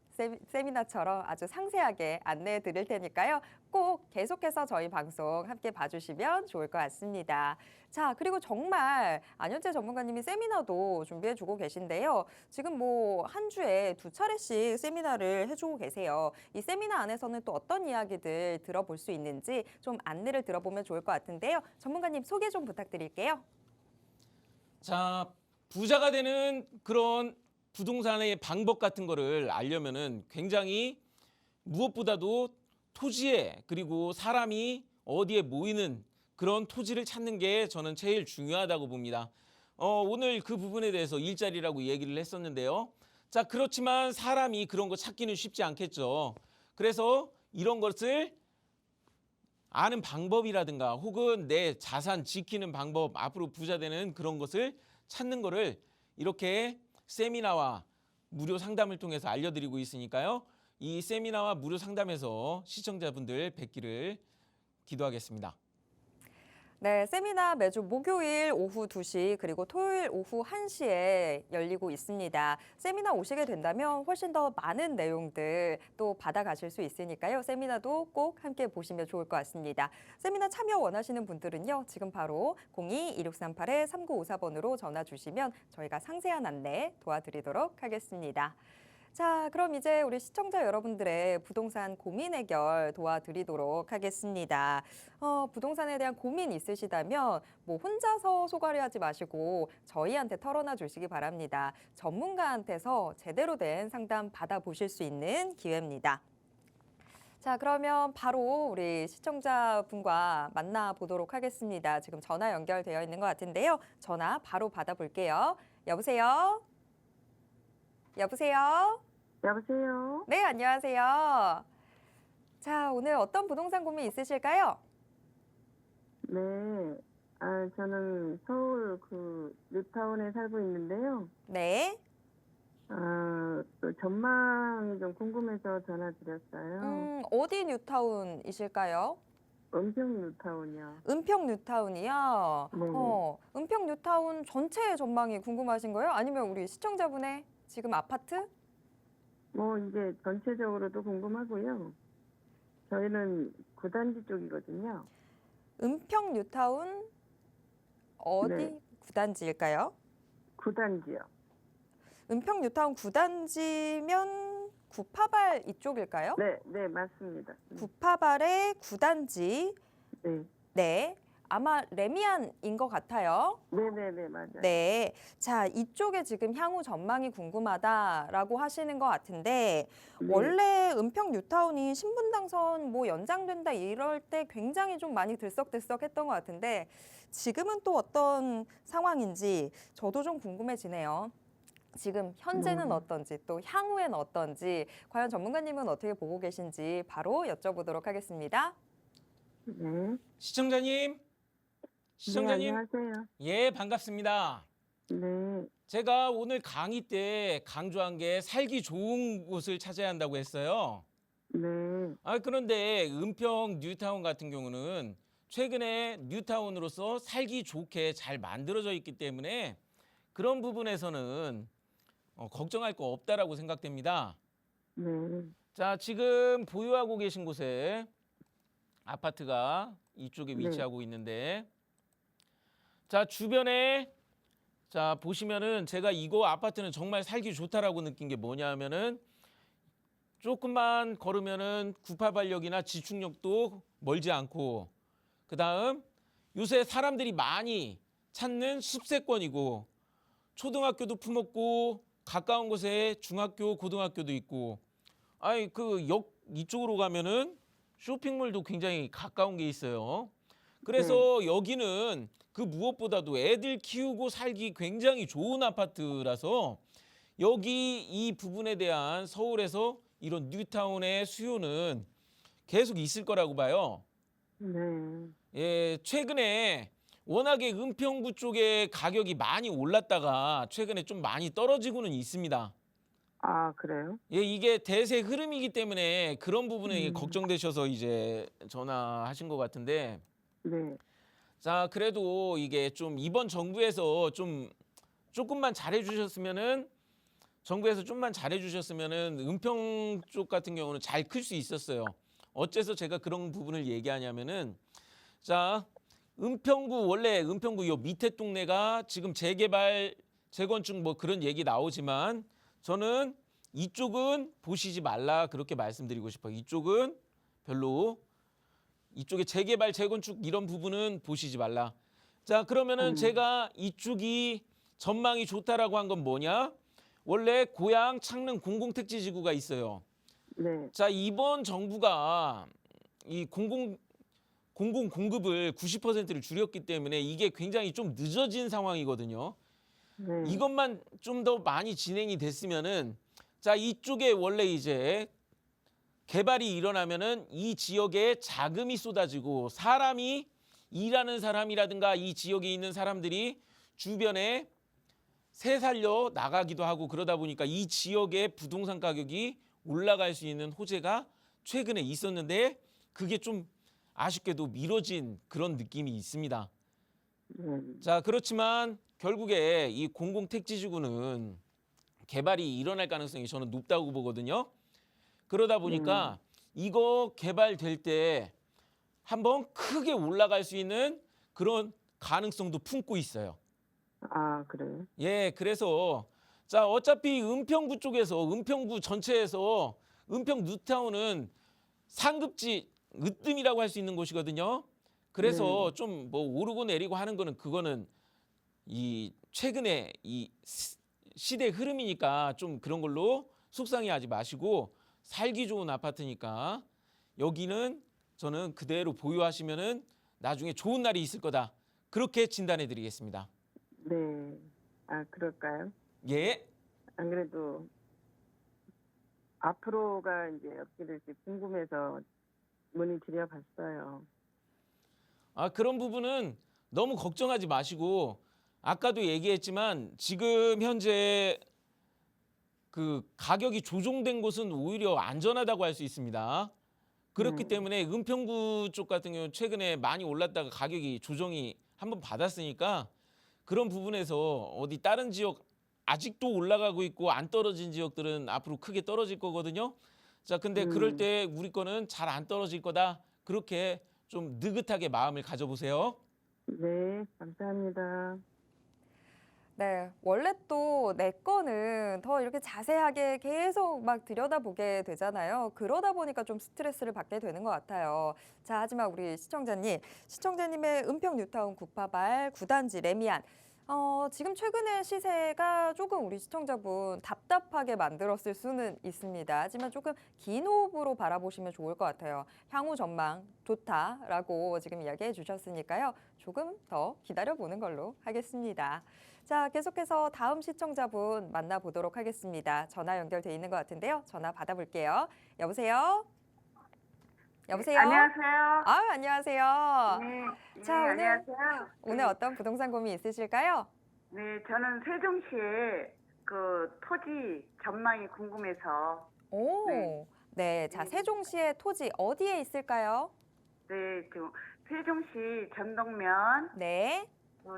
세미나처럼 아주 상세하게 안내해 드릴 테니까요. 꼭 계속해서 저희 방송 함께 봐주시면 좋을 것 같습니다. 자, 그리고 정말 안현재 전문가님이 세미나도 준비해 주고 계신데요. 지금 뭐 한 주에 2차례씩 세미나를 해주고 계세요. 이 세미나 안에서는 또 어떤 이야기들 들어볼 수 있는지 좀 안내를 들어보면 좋을 것 같은데요. 전문가님 소개 좀 부탁드릴게요. 자, 부자가 되는 그런 부동산의 방법 같은 거를 알려면은 굉장히 무엇보다도 토지에 그리고 사람이 어디에 모이는 그런 토지를 찾는 게 저는 제일 중요하다고 봅니다. 오늘 그 부분에 대해서 일자리라고 얘기를 했었는데요. 자, 그렇지만 사람이 그런 거 찾기는 쉽지 않겠죠. 그래서 이런 것을 아는 방법이라든가 혹은 내 자산 지키는 방법, 앞으로 부자 되는 그런 것을 찾는 거를 이렇게 세미나와 무료 상담을 통해서 알려드리고 있으니까요. 이 세미나와 무료 상담에서 시청자분들 뵙기를 기도하겠습니다. 네, 세미나 매주 목요일 오후 2시 그리고 토요일 오후 1시에 열리고 있습니다. 세미나 오시게 된다면 훨씬 더 많은 내용들 또 받아가실 수 있으니까요. 세미나도 꼭 함께 보시면 좋을 것 같습니다. 세미나 참여 원하시는 분들은요. 지금 바로 02-2638-3954번으로 전화 주시면 저희가 상세한 안내 도와드리도록 하겠습니다. 자, 그럼 이제 우리 시청자 여러분들의 부동산 고민 해결 도와드리도록 하겠습니다. 부동산에 대한 고민 있으시다면 뭐 혼자서 소갈이 하지 마시고 저희한테 털어놔 주시기 바랍니다. 전문가한테서 제대로 된 상담 받아보실 수 있는 기회입니다. 자, 그러면 바로 우리 시청자분과 만나보도록 하겠습니다. 지금 전화 연결되어 있는 것 같은데요. 전화 바로 받아볼게요. 여보세요? 여보세요? 여보세요? 네, 안녕하세요. 자, 오늘 어떤 부동산 고민 있으실까요? 네. 저는 서울 뉴타운에 살고 있는데요. 네. 또 전망이 좀 궁금해서 전화드렸어요. 어디 뉴타운이실까요? 은평 뉴타운이요. 은평 뉴타운이요. 네. 은평 뉴타운 전체의 전망이 궁금하신 거예요? 아니면 우리 시청자분의 지금 아파트? 뭐 이제 전체적으로도 궁금하고요. 저희는 구단지 쪽이거든요. 은평 뉴타운 어디 네. 구단지일까요? 구단지요. 은평 뉴타운 구단지면 구파발 이쪽일까요? 네, 네, 맞습니다. 구파발의 구단지. 네. 네. 아마 레미안인 것 같아요. 네네네, 맞아요. 네. 자, 이쪽에 지금 향후 전망이 궁금하다라고 하시는 것 같은데, 네. 원래 은평 뉴타운이 신분당선 뭐 연장된다 이럴 때 굉장히 좀 많이 들썩들썩했던 것 같은데, 지금은 또 어떤 상황인지 저도 좀 궁금해지네요. 지금 현재는 어떤지 또 향후에는 어떤지 과연 전문가님은 어떻게 보고 계신지 바로 여쭤보도록 하겠습니다. 네. 시청자님, 네, 안녕하세요. 예, 반갑습니다. 네. 제가 오늘 강의 때 강조한 게 살기 좋은 곳을 찾아야 한다고 했어요. 네. 그런데 은평 뉴타운 같은 경우는 최근에 뉴타운으로서 살기 좋게 잘 만들어져 있기 때문에 그런 부분에서는 걱정할 거 없다라고 생각됩니다. 네. 자, 지금 보유하고 계신 곳에 아파트가 이쪽에 네. 위치하고 있는데, 자, 주변에 자, 보시면은 제가 이거 아파트는 정말 살기 좋다라고 느낀 게 뭐냐면은 조금만 걸으면은 988역이나 지축역도 멀지 않고, 그다음 요새 사람들이 많이 찾는 숲세권이고, 초등학교도 품었고, 가까운 곳에 중학교, 고등학교도 있고, 아니 그 역 이쪽으로 가면은 쇼핑몰도 굉장히 가까운 게 있어요. 그래서 여기는 그 무엇보다도 애들 키우고 살기 굉장히 좋은 아파트라서 여기 이 부분에 대한 서울에서 이런 뉴타운의 수요는 계속 있을 거라고 봐요. 네. 예, 최근에 워낙에 은평구 쪽에 가격이 많이 올랐다가 최근에 좀 많이 떨어지고는 있습니다. 아, 그래요? 예, 이게 대세 흐름이기 때문에 그런 부분에 음. 걱정되셔서 이제 전화하신 것 같은데, 네. 자, 그래도 이게 좀 이번 정부에서 좀 조금만 잘해주셨으면은, 정부에서 좀만 잘해주셨으면은 은평 쪽 같은 경우는 잘 클 수 있었어요. 어째서 제가 그런 부분을 얘기하냐면은, 자, 은평구 원래 은평구 요 밑에 동네가 지금 재개발, 재건축 뭐 그런 얘기 나오지만 저는 이쪽은 보시지 말라 그렇게 말씀드리고 싶어요. 이쪽은 별로, 이쪽에 재개발, 재건축 이런 부분은 보시지 말라. 자, 그러면은 제가 이쪽이 전망이 좋다라고 한 건 뭐냐? 원래 고양 창릉 공공택지지구가 있어요. 네. 자, 이번 정부가 이 공공 공급을 90%를 줄였기 때문에 이게 굉장히 좀 늦어진 상황이거든요. 네. 이것만 좀 더 많이 진행이 됐으면은, 자, 이쪽에 원래 이제 개발이 일어나면은 이 지역에 자금이 쏟아지고 사람이, 일하는 사람이라든가 이 지역에 있는 사람들이 주변에 새 살려 나가기도 하고, 그러다 보니까 이 지역의 부동산 가격이 올라갈 수 있는 호재가 최근에 있었는데 그게 좀 아쉽게도 미뤄진 그런 느낌이 있습니다. 네. 자, 그렇지만 결국에 이 공공택지지구는 개발이 일어날 가능성이 저는 높다고 보거든요. 그러다 보니까 이거 개발될 때 한번 크게 올라갈 수 있는 그런 가능성도 품고 있어요. 아, 그래요? 예, 그래서 자, 어차피 은평구 쪽에서, 은평구 전체에서 은평 뉴타운은 상급지 으뜸이라고 할 수 있는 곳이거든요. 그래서 좀 뭐 오르고 내리고 하는 거는 그거는 이 최근에 이 시대 흐름이니까 좀 그런 걸로 속상해하지 마시고, 살기 좋은 아파트니까 여기는 저는 그대로 보유하시면은 나중에 좋은 날이 있을 거다, 그렇게 진단해 드리겠습니다. 네. 아, 그럴까요? 예. 안 그래도 앞으로가 이제 어떻게 될지 궁금해서 문의 드려봤어요. 아, 그런 부분은 너무 걱정하지 마시고, 아까도 얘기했지만 지금 현재 그 가격이 조정된 곳은 오히려 안전하다고 할 수 있습니다. 그렇기 때문에 은평구 쪽 같은 경우는 최근에 많이 올랐다가 가격이 조정이 한번 받았으니까 그런 부분에서 어디 다른 지역 아직도 올라가고 있고 안 떨어진 지역들은 앞으로 크게 떨어질 거거든요. 자, 근데 그럴 때 우리 거는 잘 안 떨어질 거다, 그렇게 좀 느긋하게 마음을 가져보세요. 네, 감사합니다. 네, 원래 또 내 거는 더 이렇게 자세하게 계속 막 들여다보게 되잖아요. 그러다 보니까 좀 스트레스를 받게 되는 것 같아요. 자, 하지만 우리 시청자님의 은평 뉴타운 988 9단지 레미안. 지금 최근에 시세가 조금 우리 시청자분 답답하게 만들었을 수는 있습니다. 하지만 조금 긴 호흡으로 바라보시면 좋을 것 같아요. 향후 전망 좋다라고 지금 이야기해 주셨으니까요. 조금 더 기다려보는 걸로 하겠습니다. 자, 계속해서 다음 시청자분 만나보도록 하겠습니다. 전화 연결돼 있는 것 같은데요. 전화 받아볼게요. 여보세요? 여보세요? 안녕하세요. 안녕하세요. 네, 자, 네, 오늘 안녕하세요. 오늘 어떤 부동산 고민 있으실까요? 네, 저는 세종시에 그 토지 전망이 궁금해서. 오, 네. 자, 세종시의 토지 어디에 있을까요? 네, 그 세종시 전동면 네,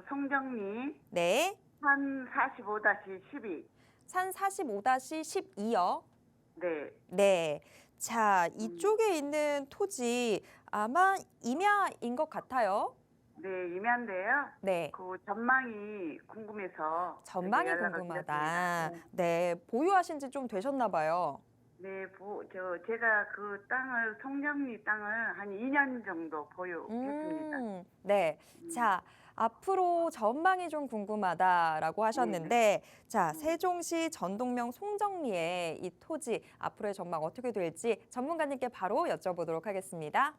송정리 네. 산 45-12. 산 45-12요. 네, 네. 자, 이쪽에 있는 토지 아마 임야인 것 같아요. 네, 임야인데요. 네. 그 전망이 궁금해서 전망이 연락을 궁금하다. 드렸습니다. 네, 보유하신 지 좀 되셨나 봐요. 네, 제가 그 땅을 송정리 땅을 한 2년 정도 보유했습니다. 네. 음, 자, 앞으로 전망이 좀 궁금하다라고 하셨는데, 자, 음. 세종시 전동명 송정리의 이 토지 앞으로의 전망 어떻게 될지 전문가님께 바로 여쭤보도록 하겠습니다.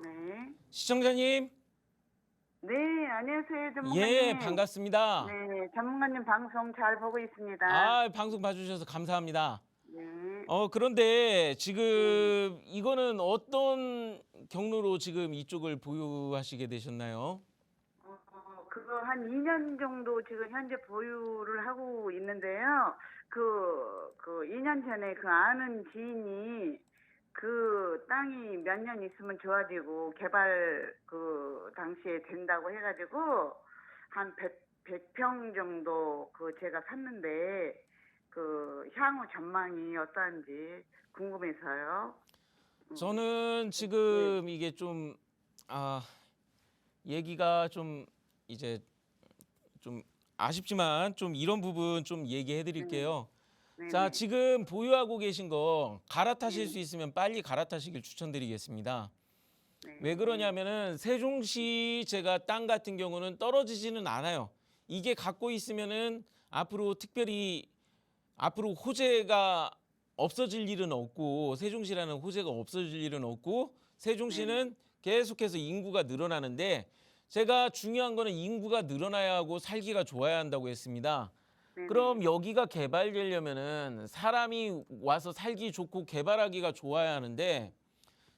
네. 시청자님, 네, 안녕하세요, 전문가님. 예, 반갑습니다. 네, 전문가님 방송 잘 보고 있습니다. 아, 방송 봐주셔서 감사합니다. 네. 그런데 지금 이거는 어떤 경로로 지금 이쪽을 보유하시게 되셨나요? 그거 한 2년 정도 지금 현재 보유를 하고 있는데요. 그 2년 전에 그 아는 지인이 그 땅이 몇 년 있으면 좋아지고 개발 그 당시에 된다고 해가지고 한 100평 정도 그 제가 샀는데 그 향후 전망이 어떠한지 궁금해서요. 저는 지금 이게 좀, 얘기가 좀 이제 좀 아쉽지만 좀 이런 부분 좀 얘기해 드릴게요. 네네. 자, 지금 보유하고 계신 거 갈아타실 네. 수 있으면 빨리 갈아타시길 추천드리겠습니다. 네. 왜 그러냐면은 세종시 제가 땅 같은 경우는 떨어지지는 않아요. 이게 갖고 있으면은 앞으로 특별히 앞으로 호재가 없어질 일은 없고 세종시라는 호재가 없어질 일은 없고 세종시는 계속해서 인구가 늘어나는데 제가 중요한 거는 인구가 늘어나야 하고 살기가 좋아야 한다고 했습니다. 네네. 그럼 여기가 개발되려면은 사람이 와서 살기 좋고 개발하기가 좋아야 하는데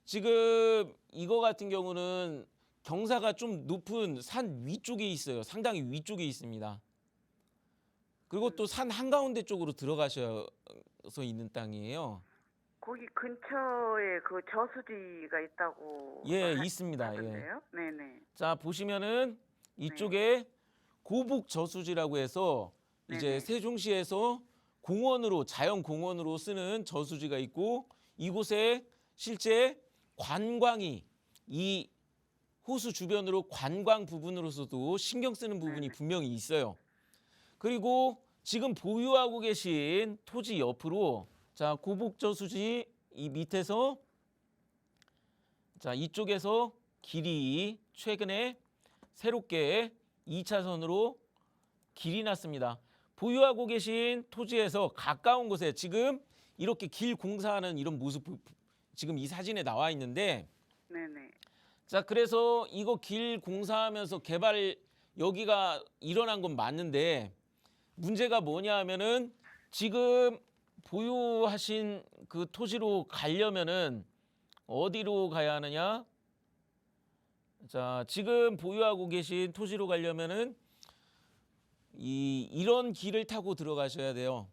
지금 이거 같은 경우는 경사가 좀 높은 산 위쪽에 있어요. 상당히 위쪽에 있습니다. 그리고 또 산 한가운데 쪽으로 들어가셔서 있는 땅이에요. 거기 근처에 그 저수지가 있다고 예, 있습니다. 예. 하던데요? 네네. 자, 보시면은 이쪽에 고북 저수지라고 해서 이제 네네. 세종시에서 공원으로 자연 공원으로 쓰는 저수지가 있고 이곳에 실제 관광이 이 호수 주변으로 관광 부분으로서도 신경 쓰는 부분이 분명히 있어요. 그리고 지금 보유하고 계신 토지 옆으로 자, 고북 저수지 이 밑에서 자, 이쪽에서 길이 최근에 새롭게 2차선으로 길이 났습니다. 보유하고 계신 토지에서 가까운 곳에 지금 이렇게 길 공사하는 이런 모습 지금 이 사진에 나와 있는데 네네. 자, 그래서 이거 길 공사하면서 개발 여기가 일어난 건 맞는데 문제가 뭐냐 하면은 지금 보유하신 그 토지로 가려면은 어디로 가야 하느냐? 자, 지금 보유하고 계신 토지로 가려면은 이런 길을 타고 들어가셔야 돼요.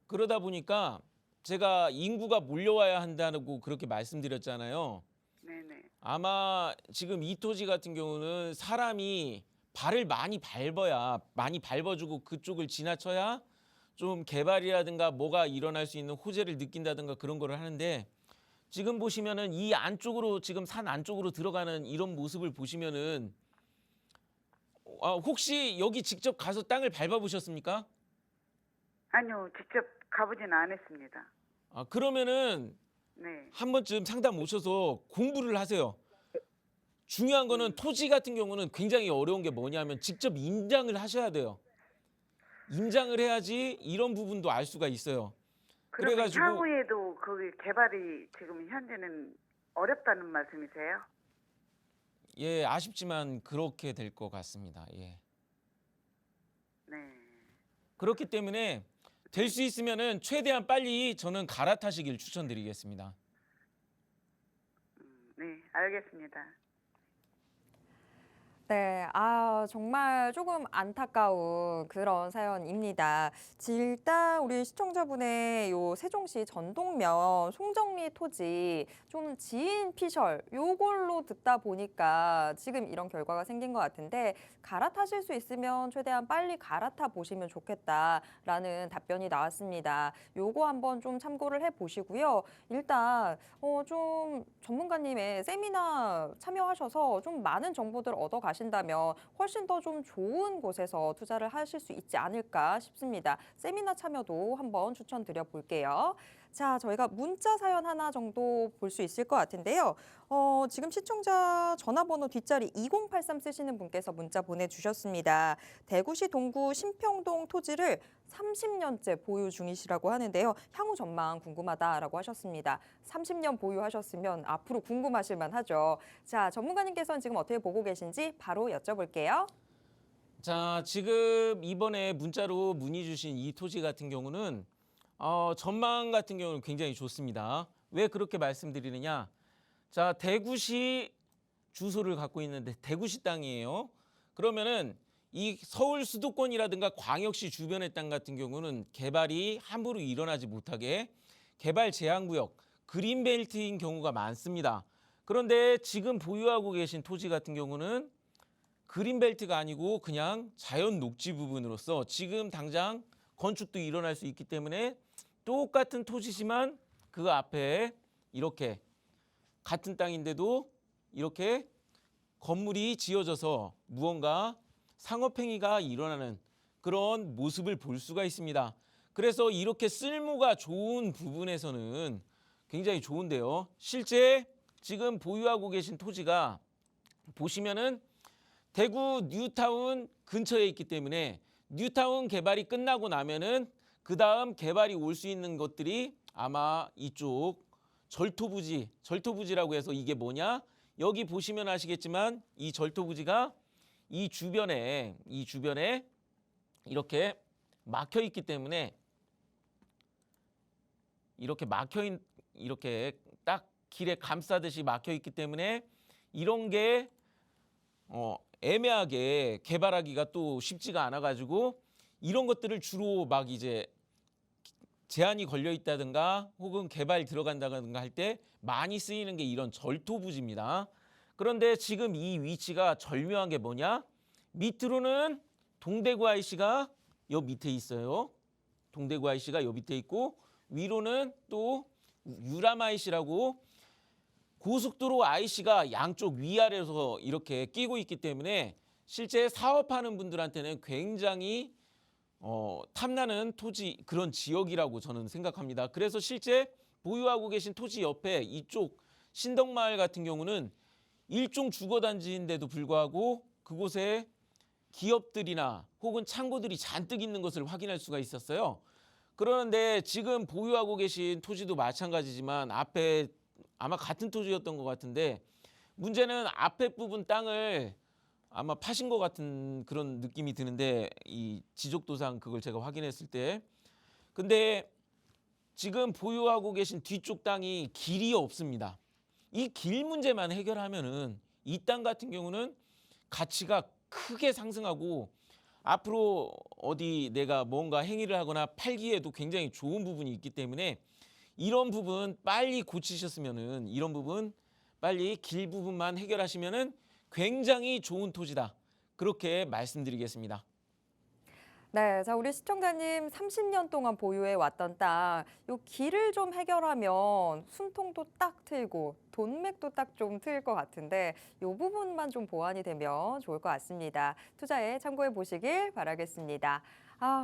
그러다 보니까 제가 인구가 몰려와야 한다고 그렇게 말씀드렸잖아요. 네네. 아마 지금 이 토지 같은 경우는 사람이 발을 많이 밟아주고 그쪽을 지나쳐야 좀 개발이라든가 뭐가 일어날 수 있는 호재를 느낀다든가 그런 거를 하는데 지금 보시면은 이 안쪽으로 지금 산 안쪽으로 들어가는 이런 모습을 보시면은 혹시 여기 직접 가서 땅을 밟아보셨습니까? 아니요, 직접 가보진 않았습니다. 그러면은 네. 한 번쯤 상담 오셔서 공부를 하세요. 중요한 거는 토지 같은 경우는 굉장히 어려운 게 뭐냐면 직접 임장을 하셔야 돼요. 임장을 해야지 이런 부분도 알 수가 있어요. 그러면 그래가지고 향후에도 거기 개발이 지금 현재는 어렵다는 말씀이세요? 예, 아쉽지만 그렇게 될 것 같습니다. 예. 네. 그렇기 때문에 될 수 있으면은 최대한 빨리 저는 갈아타시길 추천드리겠습니다. 네, 알겠습니다. 네, 정말 조금 안타까운 그런 사연입니다. 일단 우리 시청자분의 요 세종시 전동면 송정리 토지 좀 지인 피셜 요걸로 듣다 보니까 지금 이런 결과가 생긴 것 같은데 갈아타실 수 있으면 최대한 빨리 갈아타 보시면 좋겠다라는 답변이 나왔습니다. 요거 한번 좀 참고를 해 보시고요. 일단 좀 전문가님의 세미나 참여하셔서 좀 많은 정보들 얻어 가신다면 훨씬 더 좀 좋은 곳에서 투자를 하실 수 있지 않을까 싶습니다. 세미나 참여도 한번 추천드려 볼게요. 자, 저희가 문자 사연 하나 정도 볼 수 있을 것 같은데요. 지금 시청자 전화번호 뒷자리 2083 쓰시는 분께서 문자 보내주셨습니다. 대구시 동구 신평동 토지를 30년째 보유 중이시라고 하는데요. 향후 전망 궁금하다라고 하셨습니다. 30년 보유하셨으면 앞으로 궁금하실 만하죠. 자, 전문가님께서는 지금 어떻게 보고 계신지 바로 여쭤볼게요. 자, 지금 이번에 문자로 문의 주신 이 토지 같은 경우는 전망 같은 경우는 굉장히 좋습니다. 왜 그렇게 말씀드리느냐? 자, 대구시 주소를 갖고 있는데 대구시 땅이에요. 그러면은 이 서울 수도권이라든가 광역시 주변의 땅 같은 경우는 개발이 함부로 일어나지 못하게 개발 제한구역, 그린벨트인 경우가 많습니다. 그런데 지금 보유하고 계신 토지 같은 경우는 그린벨트가 아니고 그냥 자연 녹지 부분으로서 지금 당장 건축도 일어날 수 있기 때문에 똑같은 토지지만 그 앞에 이렇게 같은 땅인데도 이렇게 건물이 지어져서 무언가 상업행위가 일어나는 그런 모습을 볼 수가 있습니다. 그래서 이렇게 쓸모가 좋은 부분에서는 굉장히 좋은데요. 실제 지금 보유하고 계신 토지가 보시면은 대구 뉴타운 근처에 있기 때문에 뉴타운 개발이 끝나고 나면은 그 다음 개발이 올 수 있는 것들이 아마 이쪽 절토부지라고 해서 이게 뭐냐? 여기 보시면 아시겠지만 이 절토부지가 이 주변에 이렇게 막혀 있기 때문에 이렇게 딱 길에 감싸듯이 막혀 있기 때문에 이런 게 애매하게 개발하기가 또 쉽지가 않아 가지고 이런 것들을 주로 막 이제 제한이 걸려 있다든가 혹은 개발 들어간다든가 할 때 많이 쓰이는 게 이런 절토부지입니다. 그런데 지금 이 위치가 절묘한 게 뭐냐? 밑으로는 동대구 IC가 요 밑에 있어요. 동대구 IC가 요 밑에 있고 위로는 또 유람 IC라고 고속도로 IC가 양쪽 위아래에서 이렇게 끼고 있기 때문에 실제 사업하는 분들한테는 굉장히 탐나는 토지 그런 지역이라고 저는 생각합니다. 그래서 실제 보유하고 계신 토지 옆에 이쪽 신덕마을 같은 경우는 일종 주거단지인데도 불구하고 그곳에 기업들이나 혹은 창고들이 잔뜩 있는 것을 확인할 수가 있었어요. 그런데 지금 보유하고 계신 토지도 마찬가지지만 앞에 아마 같은 토지였던 것 같은데 문제는 앞에 부분 땅을 아마 파신 것 같은 그런 느낌이 드는데 이 지적도상 그걸 제가 확인했을 때 근데 지금 보유하고 계신 뒤쪽 땅이 길이 없습니다. 이 길 문제만 해결하면은 이 땅 같은 경우는 가치가 크게 상승하고 앞으로 어디 내가 뭔가 행위를 하거나 팔기에도 굉장히 좋은 부분이 있기 때문에 이런 부분 빨리 고치셨으면은 이런 부분 빨리 길 부분만 해결하시면은 굉장히 좋은 토지다. 그렇게 말씀드리겠습니다. 네, 자, 우리 시청자님 30년 동안 보유해 왔던 땅, 요 길을 좀 해결하면 숨통도 딱 트이고 돈맥도 딱 좀 트일 것 같은데 요 부분만 좀 보완이 되면 좋을 것 같습니다. 투자에 참고해 보시길 바라겠습니다.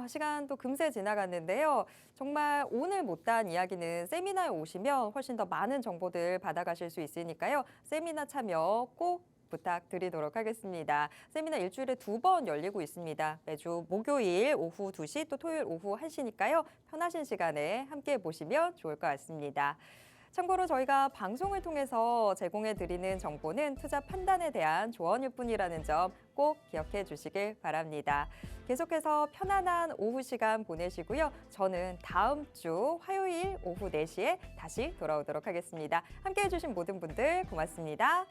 시간 또 금세 지나갔는데요. 정말 오늘 못다한 이야기는 세미나에 오시면 훨씬 더 많은 정보들 받아가실 수 있으니까요. 세미나 참여 꼭 부탁드리도록 하겠습니다. 세미나 일주일에 2번 열리고 있습니다. 매주 목요일 오후 2시 또 토요일 오후 1시니까요. 편하신 시간에 함께 보시면 좋을 것 같습니다. 참고로 저희가 방송을 통해서 제공해드리는 정보는 투자 판단에 대한 조언일 뿐이라는 점 꼭 기억해 주시길 바랍니다. 계속해서 편안한 오후 시간 보내시고요. 저는 다음 주 화요일 오후 4시에 다시 돌아오도록 하겠습니다. 함께해 주신 모든 분들 고맙습니다.